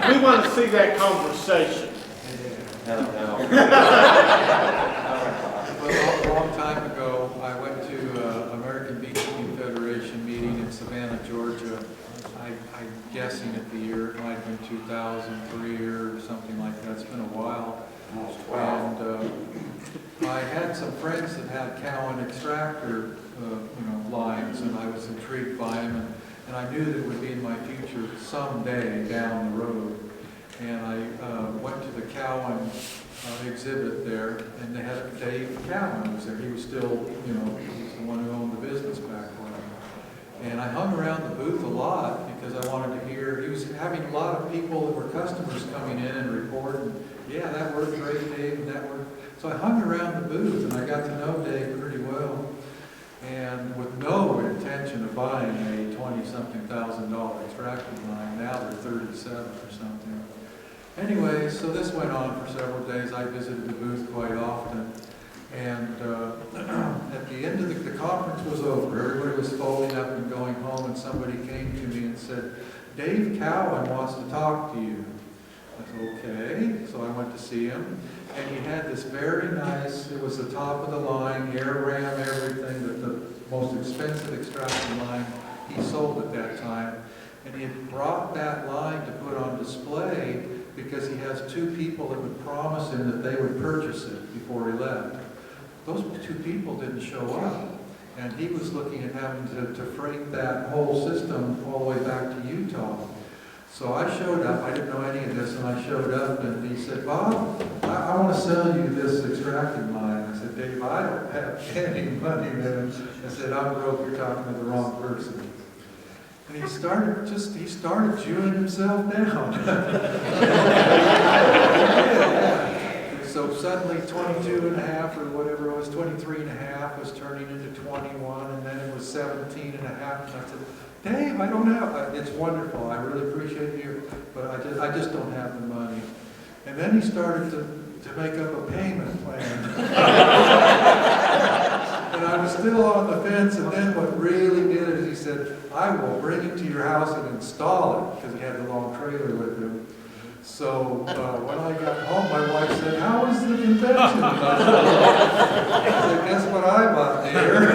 We want to see that conversation. Well, a long time ago, I went to American Beach Team Federation meeting in Savannah, Georgia. I'm guessing at the year, it might have been 2003 or something like that. It's been a while. And I had some friends that had Cowan extractor, lines, and I was intrigued by them, and I knew that it would be in my future someday down the road. And I went to the Cowan exhibit there, and they had Dave Cowan was there. He was still, he was the one who owned the business back when. And I hung around the booth a lot because I wanted to hear. He was having a lot of people that were customers coming in and reporting, yeah, that worked great, Dave, and that worked. So I hung around the booth, and I got to know Dave pretty well. And with no intention of buying a $20-something thousand extractor line, now they're 37 or something. Anyway, so this went on for several days. I visited the booth quite often. And at the end of the conference was over. Everybody was folding up and going home, and somebody came to me and said, Dave Cowan wants to talk to you. I said, okay. So I went to see him. And he had this very nice, it was the top of the line, air ram, everything, the most expensive extraction line he sold at that time. And he had brought that line to put on display because he has two people that would promise him that they would purchase it before he left. Those two people didn't show up. And he was looking at having to freight that whole system all the way back to Utah. So I showed up, I didn't know any of this, and I showed up, and he said, Bob, I want to sell you this extracting line. I said, Dave, I don't have any money, man. I said, I'm broke, you're talking to the wrong person. And he started chewing himself down. Yeah. So suddenly 22 and a half, or whatever it was, 23 and a half was turning into 21, and then it was 17 and a half, and I said, Dave, I don't have, it's wonderful, I really appreciate you, but I just don't have the money. And then he started to make up a payment plan. And I was still on the fence, and then what really did it is he said, I will bring it to your house and install it, because he had the long trailer with him. So when I got home, my wife said, how was the convention? I said, guess what I bought, dear?